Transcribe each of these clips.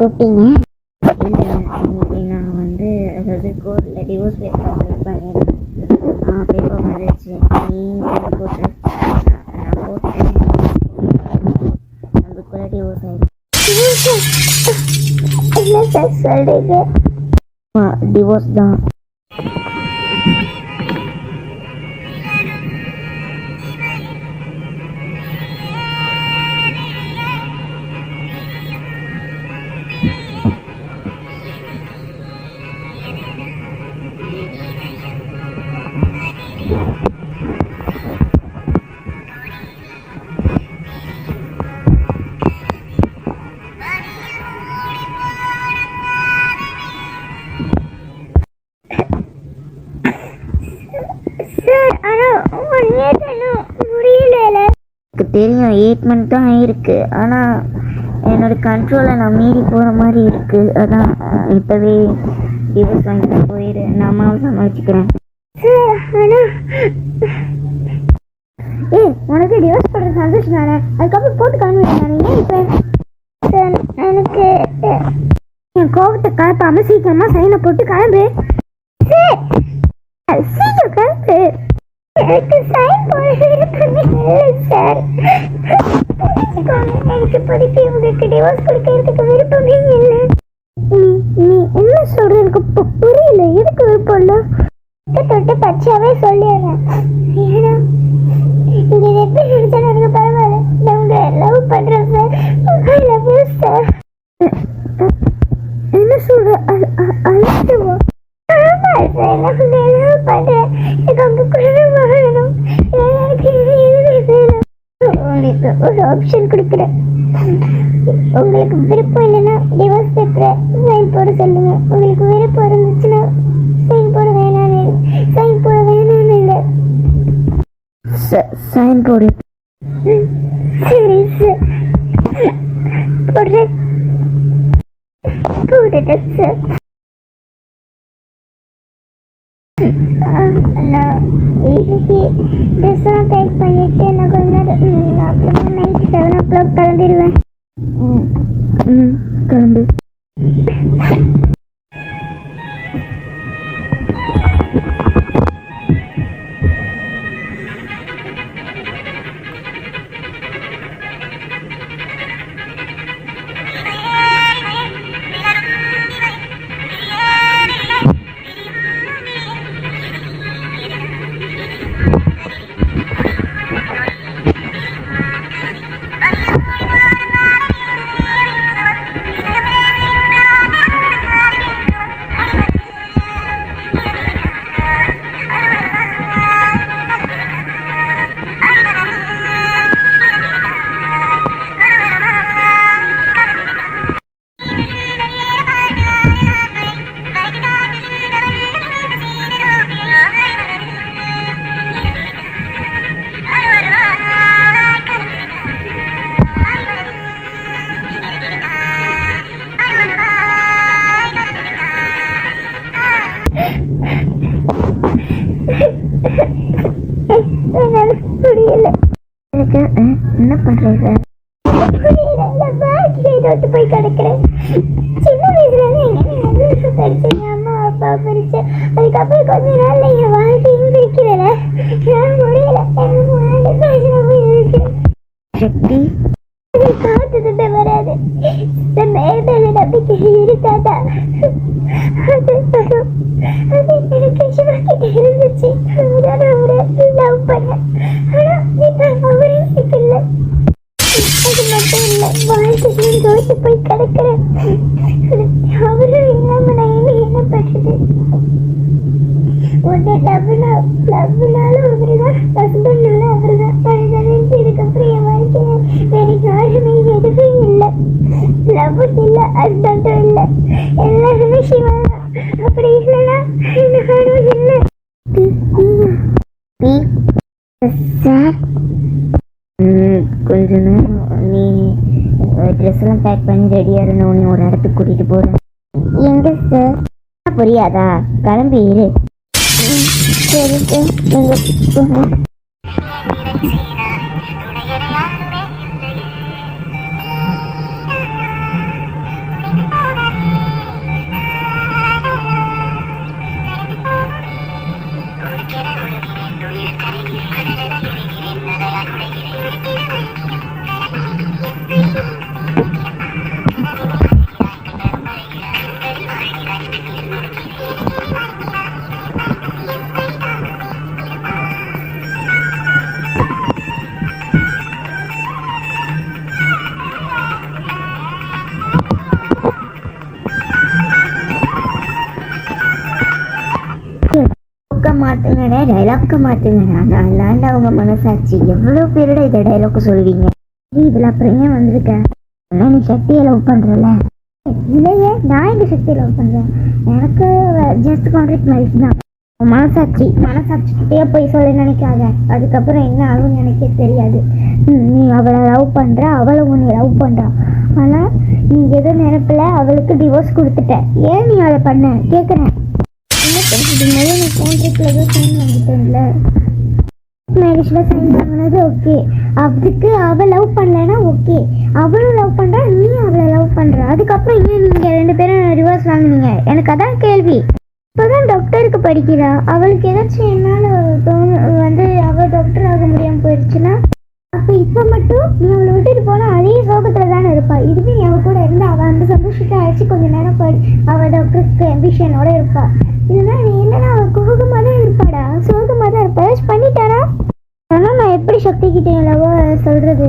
கூப்பிட்டீங்க? இல்லை, இன்னைக்கு நான் வந்து அதாவது கோர்ட்டில் டிவோர்ஸ் பேப்பர் அப்ளை பண்ணியிருந்தேன். பேப்பர் வந்துச்சு. நீங்கள் போட்டு நான் போட்டேன். அதுக்குள்ளே டிவோர்ஸ் ஆகிடுச்சு. என்ன சார் சொல்கிறீங்க? டிவோர்ஸ் தான். தெரியும் 8 மந்த் தான் ஆயிருக்கு. ஆனால் என்னோட கண்ட்ரோலை நான் மீறி போகிற மாதிரி இருக்குது. அதான் இப்போவே டிவோர்ஸ் வாங்கிட்டு போயிடு, நான் அம்மாவை சமாளிச்சுக்கிறேன். உனக்கு டிவோர்ஸ் பண்ணுற சந்தோஷம் தானே, அதுக்கப்புறம் போட்டு காமிக்கிறேன். இப்போ எனக்கு என் கோபத்தை கலப்பாமல் சீக்கிரமாக சைனை போட்டு கிளம்பு. சீக்கிரம் கிளம்பு. எனக்கு சைன் போட விருப்பமே இல்லை சார். எனக்கு படிப்பு உங்களுக்கு டிவோர்ஸ் கொடுக்கறதுக்கு விருப்பமே இல்லை. நீ என்ன சொல்ற? எனக்கு புரியல. எதுக்கு விருப்பம் இல்லை? தொட்டு பச்சாவே சொல்லிடுறேன். ஏன்னா இங்க எப்படி நினைச்சாலும் எனக்கு பரவாயில்ல. நான் லவ் பண்றேன் sir. I love you sir. என்ன சொல்ற? அழுத்துவா? உங்களுக்கு ஒரு ஆப்ஷன் கொடுக்குறேன். உங்களுக்கு விருப்பம் இல்லைன்னா டிவோர்ஸ் பேப்பரை சைன் போட சொல்லுங்க. உங்களுக்கு விருப்பம் இருந்துச்சுன்னா சைன் போட வேணான்னு இல்லை. சைன் போடு. சரி சார், போடுறேன். போட்டுட்டேன் சார். நான் இன்னைக்கு ட்ரெஸ்ஸெல்லாம் பேக் பண்ணிட்டு நான் கொஞ்ச நேரம் அப்புறமா நைட்டு 7 o'clock கிளம்பிடுவேன். கிளம்பு. புரியல. என்ன பண்றீங்க? போய் கிடக்குறேன். சின்ன வயசுல அம்மா அப்பா பிரிச்சு அதுக்கப்புறம் கொஞ்ச நாள்ல என் வாழ்க்கையும் பிரிக்கிறேன். நான் முடியல. சக்தி காத்துட்டு வராது. மேல நம்பிக்கை இருக்காதா? அது எனக்கு சிவாக்கிட்ட இருந்துச்சு. லவ் பண்ணேன். ஆனா அவரே இல்லை. அது மட்டும் இல்லை, வாழ்க்கையும் தோற்று போய் கிடக்குறேன். அவரும் இல்லாம நான் என்ன பண்றது? உன்னை லவ்னாலும் அவருதான், ஹஸ்பண்ட்னாலும் அவருதான். அதுதான் இதுக்கப்புறம் என் வாழ்க்கையில வேற யாருமே எதுவுமே இல்லை. லவ்வும் இல்லை, ஹஸ்பண்டும் இல்லை, எல்லாருமே சிவா தான். அப்படி இல்லைன்னா நானும் இல்லை. சார் கொஞ்ச நேரம் நீ ட்ரெஸ் எல்லாம் பேக் பண்ணி ரெடியா இருந்தோன்னு ஒரு இடத்துக்கு கூட்டிட்டு போறேன். எங்க சார்? புரியாதா? கிளம்பி இரு. சரி சார், நீங்க போங்க. மாத்துங்கடா, டைலாக்க மாத்துங்கடா. நான் தாண்டா அவங்க மனசாட்சி. எவ்வளோ பேரோட இதை டைலாக் சொல்லுவீங்க. இதுல அப்புறம் ஏன் வந்திருக்க? நீ சக்தியை லவ் பண்றல? இல்லையே, நான் இந்த சக்தியை லவ் பண்றேன். எனக்கு ஜஸ்ட் கான்ட்ராக்ட் லைஃப் தான். மனசாட்சிக்கிட்டே போய் சொல்ல நினைக்காத. அதுக்கப்புறம் என்ன ஆகும் எனக்கே தெரியாது. நீ அவளை லவ் பண்ற, அவளை உன்னை லவ் பண்றா. ஆனா நீ எதோ நினைப்பில் அவளுக்கு டிவோர்ஸ் கொடுத்துட்ட. ஏன் நீ அதை பண்ண கேட்குறேன். என்ன பண்ணுறது? நீ கான்ட்ராக்டில் தான் சைன் வாங்கிட்டேன்ல. மேரேஜில் சைன் வாங்கினது ஓகே. அதுக்கு அவள் லவ் பண்ணலன்னா ஓகே. அவளும் லவ் பண்ணுறா, நீ அவளை லவ் பண்ணுற. அதுக்கப்புறம் ஏன் நீங்கள் 2 பேரும் டிவோர்ஸ் வாங்கினீங்க? எனக்கு அதான் கேள்வி. இப்போதான் டாக்டருக்கு படிக்கிறா. அவளுக்கு ஏதாச்சும் என்னால் அவள் டாக்டர் ஆக முடியாமல் போயிடுச்சுன்னா அப்போ இப்போ மட்டும் நீ அவளை விட்டுட்டு போனால் அதே சோகத்தில் தானே இருப்பாள். இதுவே நீ அவள் கூட இருந்தா அவள் அந்த சந்தோஷத்தை அழைச்சி கொஞ்சம் நேரம் அவள் டாக்டருக்கு அம்பிஷனோட இருப்பாள். இதெல்லாம் நீ என்னன்னா அவள் கோகமாக தான் இருப்பாடா, சோகமாக தான் இருப்பா. ஏதாச்சும் பண்ணிட்டாரா? ஆனால் நான் எப்படி சக்தி கிட்டே இல்லவோ சொல்கிறது.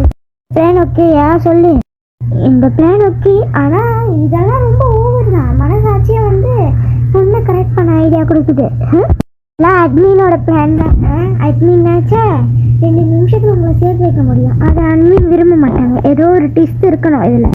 பிளான் ஓகேயா சொல்லு. இந்த பிளான் ஓகே. ஆனால் இதெல்லாம் ரொம்ப ஓவர் தான். மனசாட்சியை பொண்ணை கரெக்ட் பண்ண ஐடியா கொடுக்குது. அட்மினோட பிளான் தான். அட்மின்னாச்சா 2 நிமிஷத்துல உங்களை சேர்த்து வைக்க முடியும். அதை அட்மின் விரும்ப மாட்டாங்க. ஏதோ ஒரு டிஸ்ட் இருக்கணும் இதில்.